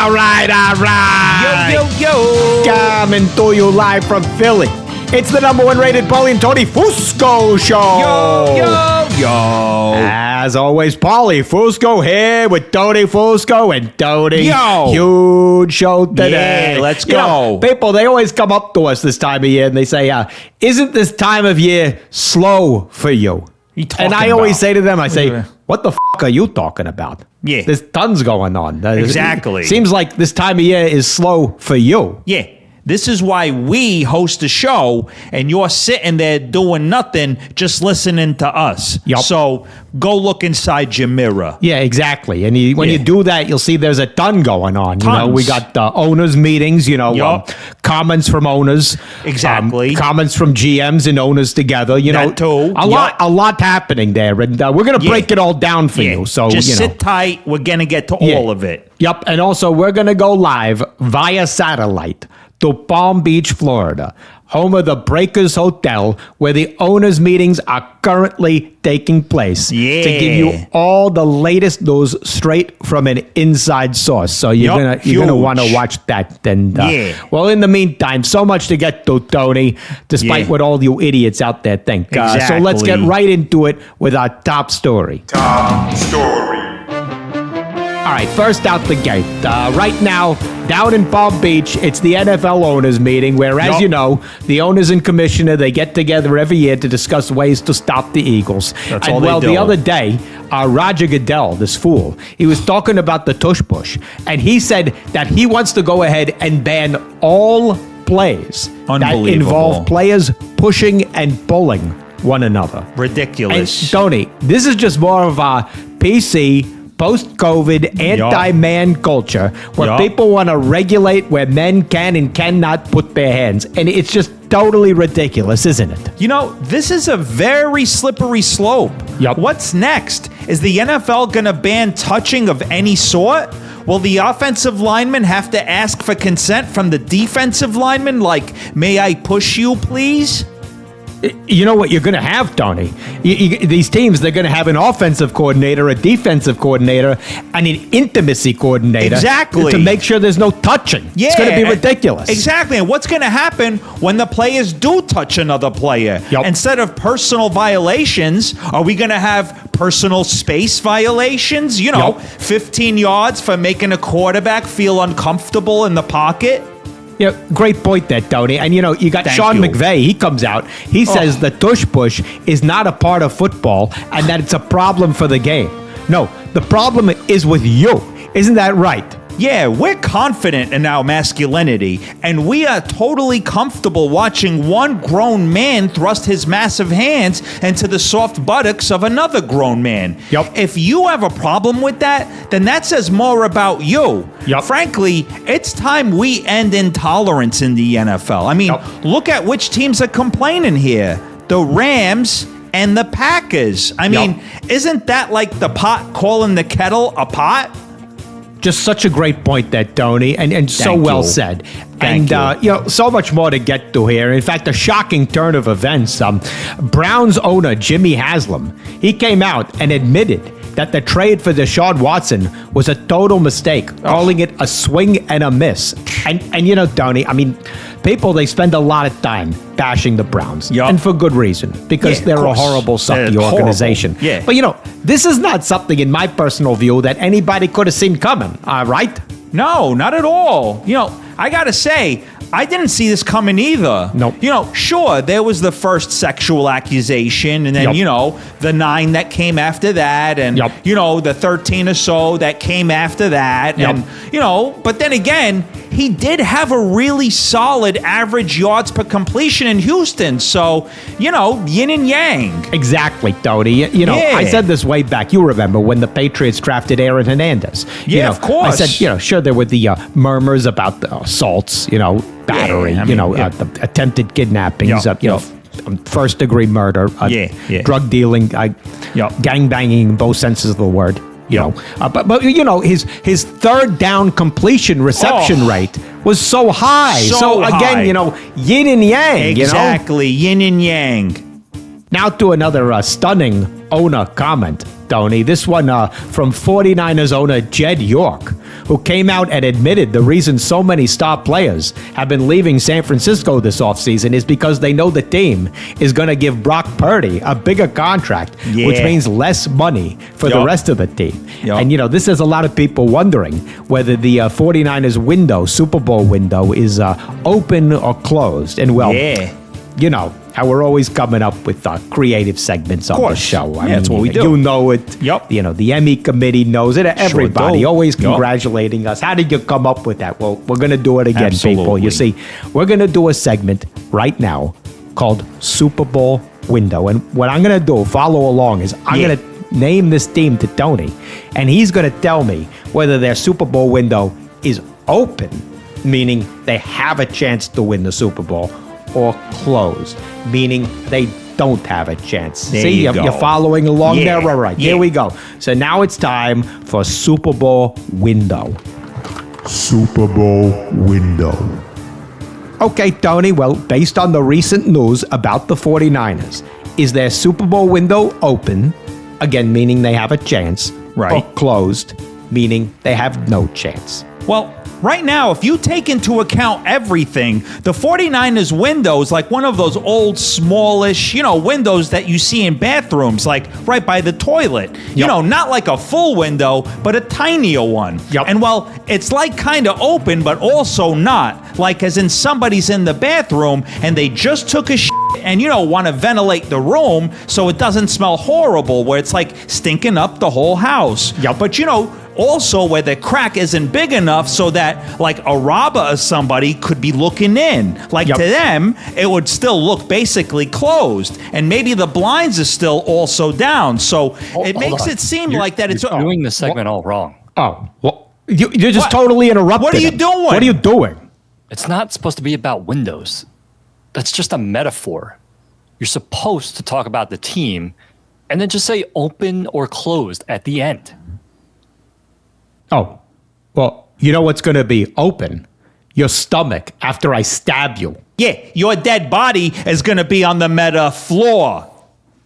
All right. Yo. Coming to you live from Philly. It's the number one rated Paulie Tony Fusco Show. Yo. As always, Paulie Fusco here with Tony Fusco and Tony. Yo. Huge show today. Yeah, let's You know, go. people, they always come up to us this time of year and they say, isn't this time of year slow for you? And I always say to them, I say, what the f*** are you talking about? Yeah. There's tons going on. Exactly. Seems like this time of year is slow for you. Yeah. This is why we host a show and you're sitting there doing nothing, just listening to us. Yup. So go look inside your mirror. Yeah, exactly. And when you do that, you'll see there's a ton going on. You know, Tons. we got owners meetings, Yup. comments from owners. Exactly. Comments from GMs and owners together. You know, That too. A lot happening there. And we're going to break it all down for you. So, just sit tight. We're going to get to all of it. Yep. And also, we're going to go live via satellite to Palm Beach, Florida, home of the Breakers Hotel, where the owners' meetings are currently taking place. Yeah. To give you all the latest news straight from an inside source. So you're gonna want to watch that. And well, in the meantime, so much to get to, Tony, despite what all you idiots out there think. So let's get right into it with our top story. Top story. All right, first out the gate. Right now, down in Palm Beach, it's the NFL owners meeting where, as you know, the owners and commissioner, they get together every year to discuss ways to stop the Eagles. That's all they do. The other day, Roger Goodell, this fool, he was talking about the tush push, and he said that he wants to go ahead and ban all plays that involve players pushing and pulling one another. Ridiculous. And Tony, this is just more of a PC post-COVID anti-man culture where people want to regulate where men can and cannot put their hands. And it's just totally ridiculous, isn't it? You know, this is a very slippery slope. Yup. What's next? Is the NFL going to ban touching of any sort? Will the offensive lineman have to ask for consent from the defensive lineman? Like, may I push you, please? You know what you're going to have, Tony? These teams, they're going to have an offensive coordinator, a defensive coordinator, and an intimacy coordinator. Exactly. To make sure there's no touching. Yeah. It's going to be ridiculous. Exactly. And what's going to happen when the players do touch another player? Yup. Instead of personal violations, are we going to have personal space violations? 15 yards for making a quarterback feel uncomfortable in the pocket? Yeah, great point there, Tony. And, you got Sean McVay. He comes out. He says the tush push is not a part of football and that it's a problem for the game. No, the problem is with you. Isn't that right? Yeah, we're confident in our masculinity, and we are totally comfortable watching one grown man thrust his massive hands into the soft buttocks of another grown man. Yup. If you have a problem with that, then that says more about you. Yup. Frankly, it's time we end intolerance in the NFL. I mean, look at which teams are complaining here. The Rams and the Packers. I mean, isn't that like the pot calling the kettle a pot? Just such a great point there, Tony, and so Thank well you. said. Thank And, so much more to get to here. In fact, a shocking turn of events. Browns owner Jimmy Haslam, he came out and admitted that the trade for Deshaun Watson was a total mistake, calling it a swing and a miss. And Tony, I mean, people, they spend a lot of time bashing the Browns. Yup. And for good reason, because Yeah, they're of a course. horrible, sucky They're organization. horrible. Yeah. But, this is not something, in my personal view, that anybody could have seen coming, right? No, not at all. I gotta say, I didn't see this coming either. Nope. Sure, there was the first sexual accusation, and then, the 9 that came after that, and, the 13 or so that came after that. Yep. And, but then again, he did have a really solid average yards per completion in Houston. So, yin and yang. Exactly, Tony. I said this way back. You remember when the Patriots drafted Aaron Hernandez? Yeah, of course. I said, sure, there were the murmurs about the assaults, battery, the attempted kidnappings, first degree murder, drug dealing, gang banging in both senses of the word. But his third down completion reception rate was so high. So again, high. yin and yang. Exactly, yin and yang. Now to another stunning owner comment, Tony. This one from 49ers owner Jed York, who came out and admitted the reason so many star players have been leaving San Francisco this offseason is because they know the team is going to give Brock Purdy a bigger contract, which means less money for the rest of the team. And, this has a lot of people wondering whether the 49ers window, Super Bowl window, is open or closed. And, how we're always coming up with creative segments on the show. I mean, that's what we do. You know it. Yep. The Emmy committee knows it. Everybody always congratulating us. How did you come up with that? Well, we're going to do it again, people. You see, we're going to do a segment right now called Super Bowl Window. And what I'm going to do, follow along, is I'm going to name this team to Tony. And he's going to tell me whether their Super Bowl window is open, meaning they have a chance to win the Super Bowl, or closed, meaning they don't have a chance. See, you're following along there? All right, here we go. So now it's time for Super Bowl window. Super Bowl window. Okay, Tony, well, based on the recent news about the 49ers, is their Super Bowl window open, again, meaning they have a chance, or closed, meaning they have no chance? Well, right now, if you take into account everything, the 49ers window is like one of those old, smallish, windows that you see in bathrooms, like right by the toilet. Not like a full window, but a tinier one. And it's like kind of open, but also not. Like as in somebody's in the bathroom and they just took a shit and, want to ventilate the room so it doesn't smell horrible, where it's like stinking up the whole house. But, also where the crack isn't big enough so that like a robber or somebody could be looking in. Like to them, it would still look basically closed. And maybe the blinds are still also down. So it makes it seem like that it's... You're doing the segment all wrong. Oh, well, you're just totally interrupting. What are you doing? What are you doing? It's not supposed to be about windows. That's just a metaphor. You're supposed to talk about the team and then just say open or closed at the end. Oh, well, you know what's going to be open? Your stomach after I stab you. Yeah, your dead body is going to be on the meta floor.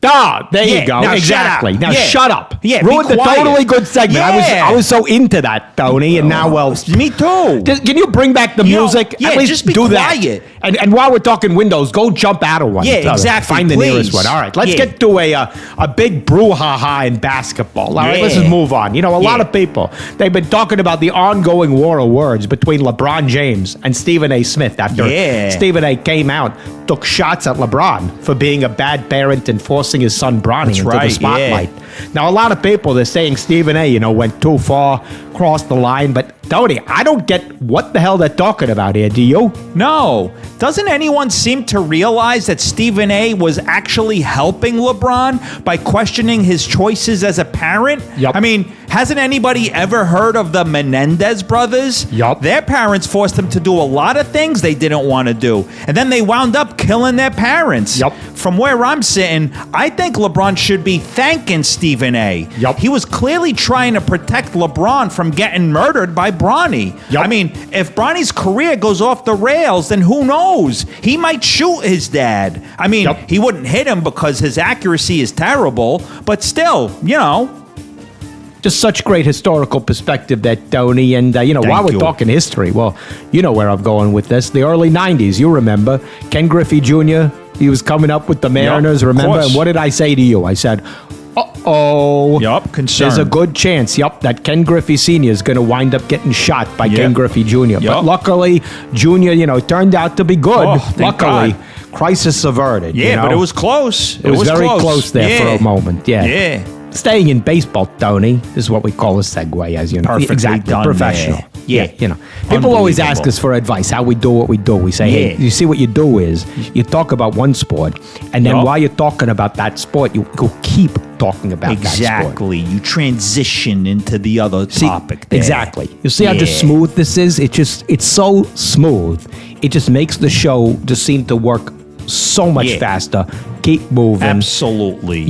Ah, there you go. Now exactly. Shut now shut up. Yeah, ruined the totally good segment. Yeah. I was so into that, Tony, and now me too. Can you bring back the music? Yeah, At least just be do quiet. that. And while we're talking windows, go jump out of one. Yeah, exactly. Find the nearest one. All right, let's get to a big brouhaha in basketball. All right, let's just move on. A lot of people, they've been talking about the ongoing war of words between LeBron James and Stephen A. Smith after Stephen A. came out, took shots at LeBron for being a bad parent and forcing his son Bronny into the spotlight. Now, a lot of people, they're saying Stephen A., went too far, crossed the line, but Tony, I don't get what the hell they're talking about here, do you? No. Doesn't anyone seem to realize that Stephen A. was actually helping LeBron by questioning his choices as a parent? I mean, hasn't anybody ever heard of the Menendez brothers? Their parents forced them to do a lot of things they didn't want to do, and then they wound up killing their parents. From where I'm sitting, I think LeBron should be thanking Stephen A. He was clearly trying to protect LeBron from getting murdered by Bronny. I mean, if Bronny's career goes off the rails, then who knows? He might shoot his dad. I mean, he wouldn't hit him because his accuracy is terrible, but still, Just such great historical perspective that, Tony. And, while we're talking history, well, you know where I'm going with this. The early 90s, you remember. Ken Griffey Jr., he was coming up with the Mariners, remember? And what did I say to you? I said, concern. There's a good chance, that Ken Griffey Sr. is going to wind up getting shot by Ken Griffey Jr. But luckily, Jr., turned out to be good. Luckily, crisis averted. But it was close. It was very close there for a moment. Staying in baseball, Tony, this is what we call a segue, as you know. Perfectly exactly, done professional. there. People always ask us for advice, how we do what we do. We say, hey, you see what you do is, you talk about one sport, and then while you're talking about that sport, you keep talking about that sport. Exactly. You transition into the other topic there. Exactly. You see how just smooth this is? It's so smooth. It just makes the show just seem to work so much faster. Keep moving. Absolutely.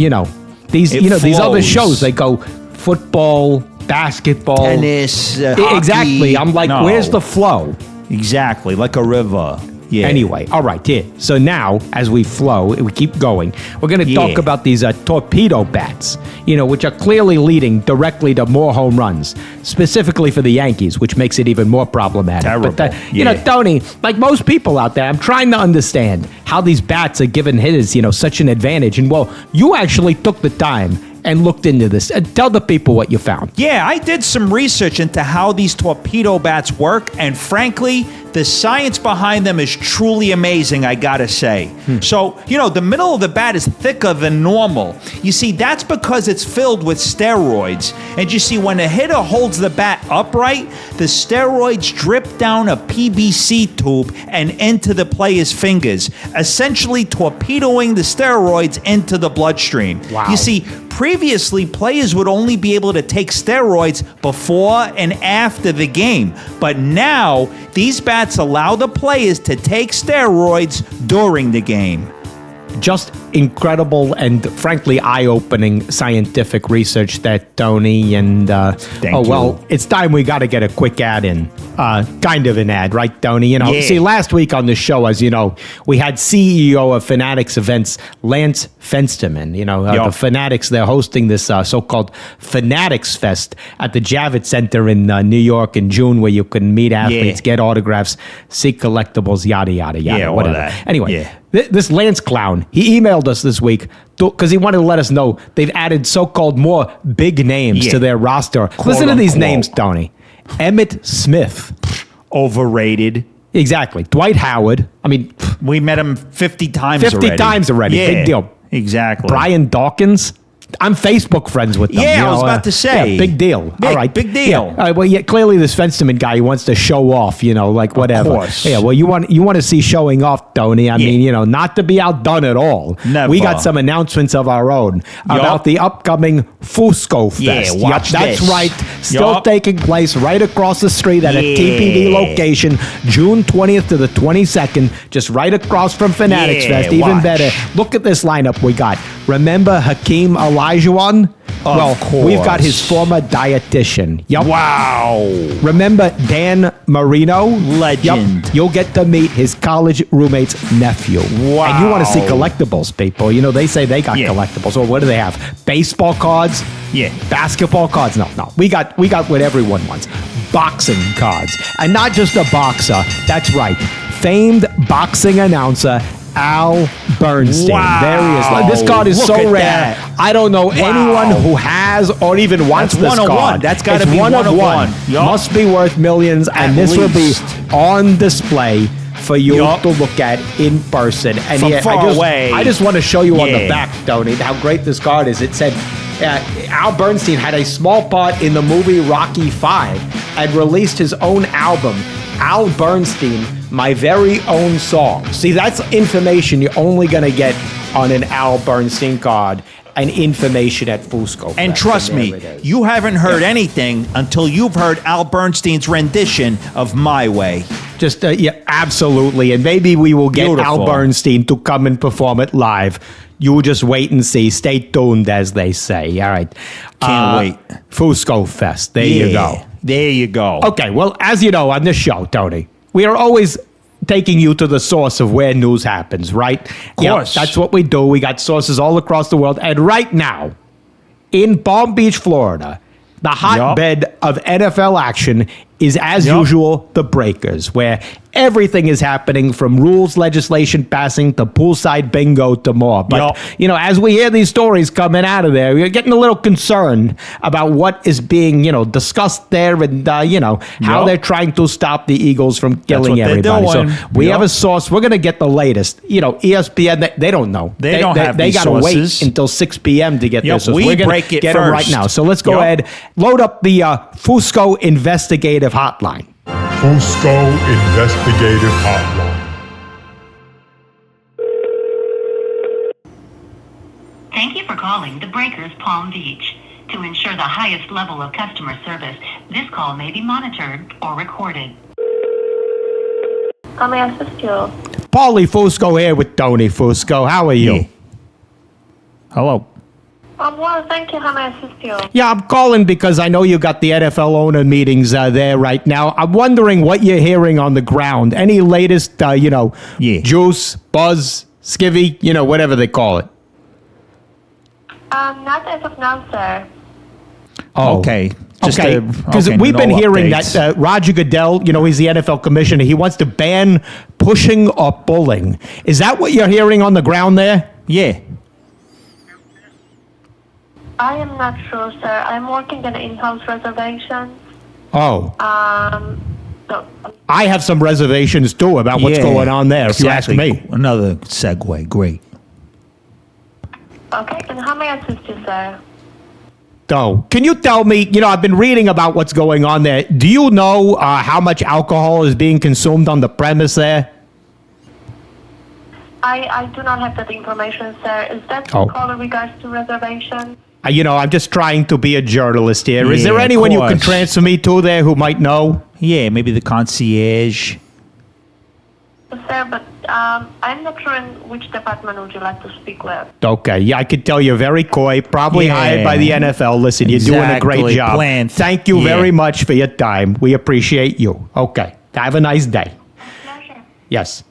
These other shows, they go football, basketball, tennis, hockey. Exactly. I'm like, where's the flow? Exactly, like a river. Yeah. Anyway, all right, here. So now, as we keep going, we're going to talk about these torpedo bats, which are clearly leading directly to more home runs, specifically for the Yankees, which makes it even more problematic. Terrible. But, Tony, like most people out there, I'm trying to understand how these bats are giving hitters, such an advantage. And, well, you actually took the time and looked into this. Tell the people what you found. Yeah, I did some research into how these torpedo bats work, and frankly, the science behind them is truly amazing, I gotta say. So, the middle of the bat is thicker than normal. You see, that's because it's filled with steroids. And you see, when a hitter holds the bat upright, the steroids drip down a PVC tube and into the player's fingers, essentially torpedoing the steroids into the bloodstream. Wow. You see, previously, players would only be able to take steroids before and after the game. But now, these bats allow the players to take steroids during the game. Just incredible and frankly eye-opening scientific research that Tony and Thank you. Well, it's time we got to get a quick ad in. Kind of an ad, right, Tony? Yeah. See, last week on the show, as you know, we had CEO of Fanatics Events, Lance Fensterman. The Fanatics, they're hosting this so-called Fanatics Fest at the Javits Center in New York in June, where you can meet athletes, get autographs, see collectibles, yada, yada, yada, Yeah, all whatever. that. Anyway, Yeah. This Lance clown, he emailed us this week because he wanted to let us know they've added so-called more big names to their roster. Listen to these names, Tony. Emmett Smith. Overrated. Exactly. Dwight Howard. I mean, We met him 50 times 50 already. times already. Yeah, Big deal. Exactly. Brian Dawkins. I'm Facebook friends with them. Yeah, I was about to say. Yeah, big deal. All right. Big deal. Yeah. All right, well, clearly this Fensterman guy, he wants to show off, like whatever. Of course. Yeah, well, you want to see showing off, Tony. I mean, not to be outdone at all. Never. We got some announcements of our own about the upcoming Fusco Fest. Yeah, watch That's this. right. Still Yup. taking place right across the street at a TPD location, June 20th to the 22nd, just right across from Fanatics Yeah, Fest. Even watch. better. Look at this lineup we got. Remember Hakeem Olajuwon? We've got his former dietitian. Yup. Wow. Remember Dan Marino? Legend. Yup. You'll get to meet his college roommate's nephew. Wow. And you want to see collectibles, people. They say they got collectibles. Well, what do they have? Baseball cards? Yeah. Basketball cards? No. We got what everyone wants. Boxing cards. And not just a boxer. That's right. Famed boxing announcer Al Bernstein. Wow. There he is. This card is Look so at rare. that. I don't know anyone who has or even wants That's this one of card. one. That's gotta It's be one of one. Yup. Must be worth millions, and this will be least. on display for you Yup. to look at in person. And From far away. I just want to show you on the Yeah. back, Tony, how great this card is. It said Al Bernstein had a small part in the movie Rocky V and released his own album, Al Bernstein, My Very Own Song. See, that's information you're only going to get on an Al Bernstein card and information at Fusco. And Fest. trust there me, it is. you haven't heard anything until you've heard Al Bernstein's rendition of My Way. Just, absolutely. And maybe we will get Beautiful. Al Bernstein to come and perform it live. You just wait and see. Stay tuned, as they say. All right. Can't wait. Fusco Fest. There you go. There you go. Okay, well, as you know, on this show, Tony, we are always taking you to the source of where news happens, right? Of course. That's what we do. We got sources all across the world. And right now, in Palm Beach, Florida, the hotbed of NFL action is, as usual, the Breakers, where everything is happening from rules legislation passing to poolside bingo to more. But, as we hear these stories coming out of there, we're getting a little concerned about what is being, discussed there and, how they're trying to stop the Eagles from killing what they're everybody. So doing. we have a source. We're going to get the latest. ESPN, they don't know. They don't have They these got to wait sources. until 6 p.m. to get Yep, this. So we we're gonna break it get them right first. now. So let's go ahead, load up the Fusco Investigative Hotline. Fusco Investigative Hotline. Thank you for calling the Breakers Palm Beach. To ensure the highest level of customer service, this call may be monitored or recorded. How may I assist you? Paulie Fusco here with Tony Fusco. How are you? Yeah. Hello. Well, thank you. How may I assist you? Yeah, I'm calling because I know you got the NFL owner meetings there right now. I'm wondering what you're hearing on the ground. Any latest, juice, buzz, skivvy, whatever they call it. Not as of now, sir. Oh, Okay. Because we've been hearing that Roger Goodell, he's the NFL commissioner, he wants to ban pushing or pulling. Is that what you're hearing on the ground there? Yeah. I am not sure, sir. I'm working on in-house reservations. Oh. So, I have some reservations, too, about what's going on there, if you ask me. Another segue. Great. okay. And how may I assist you, sir? So, can you tell me, I've been reading about what's going on there. Do you know how much alcohol is being consumed on the premise there? I do not have that information, sir. Is that call in regards to reservations? I'm just trying to be a journalist here. Is Yeah, there of anyone you can course. transfer me to there who might know? Yeah, maybe the concierge. Sir, but I'm not sure in which department would you like to speak with. Okay, yeah, I could tell you're very coy, probably Yeah. hired by the NFL. Listen, you're doing a great Exactly. job. Planned. Thank you Yeah. very much for your time. We appreciate you. Okay, have a nice day. Pleasure. Yes.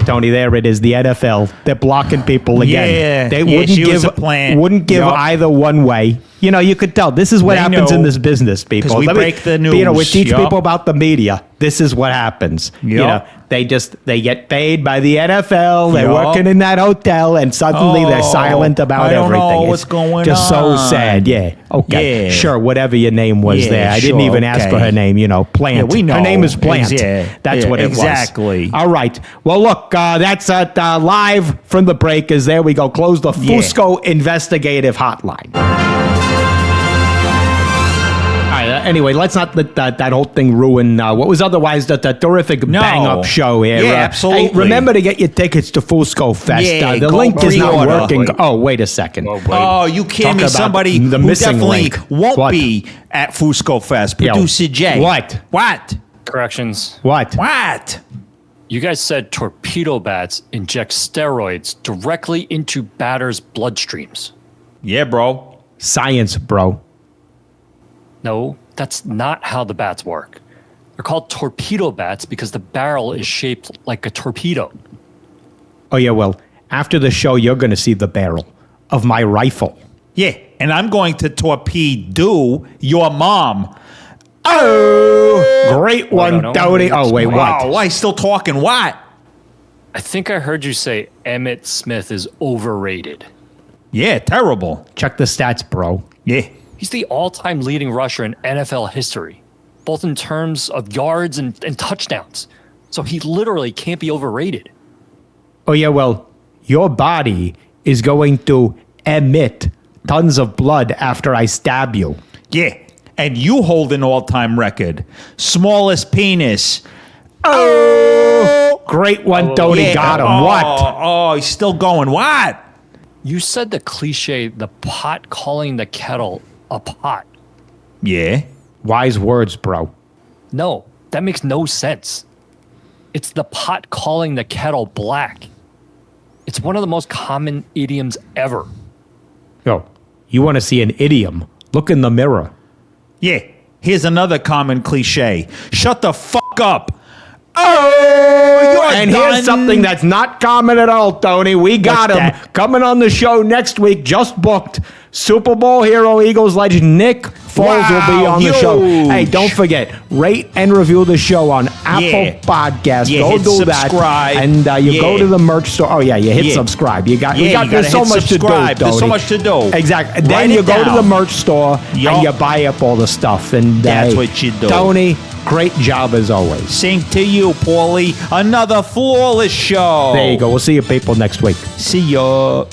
Tony, there it is, the NFL. They're blocking people again. Yeah. They Yeah, wouldn't she was give a plant. wouldn't give Yup. either one way. You could tell. This is what They happens in know. this business, people. 'Cause we break the We news. teach Yup. people about the media. This is what happens. Yup. They get paid by the NFL. They're Yup. working in that hotel, and suddenly they're silent about I don't everything. know It's what's going just so on. sad. Yeah. Okay. Yeah. Sure. Whatever your name was Yeah, there. I didn't sure, even ask for okay. her name. Plant. Yeah, we know. Her name is Plant. Yeah, That's yeah, what it was. exactly. All right. Well, look, that's live from the breakers. There we go. Close the Fusco Investigative Hotline. All right, anyway, let's not let that whole thing ruin what was otherwise the terrific bang-up show here. Yeah, absolutely. Hey, remember to get your tickets to Fusco Fest. Yeah, the go link is not pre-order. working. Wait. Oh, wait a second. Oh, you kidding Talk me? about Somebody the who missing definitely link. won't What? be at Fusco Fest. Yo, Producer Jay. what? What? Corrections. What? What? You guys said torpedo bats inject steroids directly into batters' bloodstreams. Yeah, bro. Science, bro. No, that's not how the bats work. They're called torpedo bats because the barrel is shaped like a torpedo. Oh, yeah, well, after the show, you're going to see the barrel of my rifle. Yeah, and I'm going to torpedo your mom. Oh, Great one, no. Tony. Oh, wait, what? wow. Why still talking? What? I think I heard you say Emmitt Smith is overrated. Yeah, terrible. Check the stats, bro. Yeah. He's the all-time leading rusher in NFL history, both in terms of yards and touchdowns. So he literally can't be overrated. Oh, yeah, well, your body is going to emit tons of blood after I stab you. Yeah. And you hold an all-time record. Smallest penis. Oh. Great one, Tony. Yeah. Got him. Oh, What? Oh, he's still going. What? You said the cliche, the pot calling the kettle a pot. Yeah. Wise words, bro. No, that makes no sense. It's the pot calling the kettle black. It's one of the most common idioms ever. Yo, you want to see an idiom? Look in the mirror. Yeah. Here's another common cliche. Shut the fuck up. Oh, you're And done. here's something that's not common at all, Tony. We got What's him that? coming on the show next week. Just booked. Super Bowl hero, Eagles legend Nick Foles will be Wow, on the show. huge. Hey, don't forget, rate and review the show on Apple Yeah. Podcasts. Yeah, go hit do subscribe. that, and you go Yeah. to the merch store. Oh yeah, you hit Yeah. subscribe. You got, Yeah, you there's gotta so hit much to do. subscribe. There's so Tony. much to do. Exactly. Write Then it you go to down. the merch store Yup. and you buy up all the stuff. And That's hey, what you do. Tony, great job as always. Same to you, Paulie. Another flawless show. There you go. We'll see you people next week. See ya.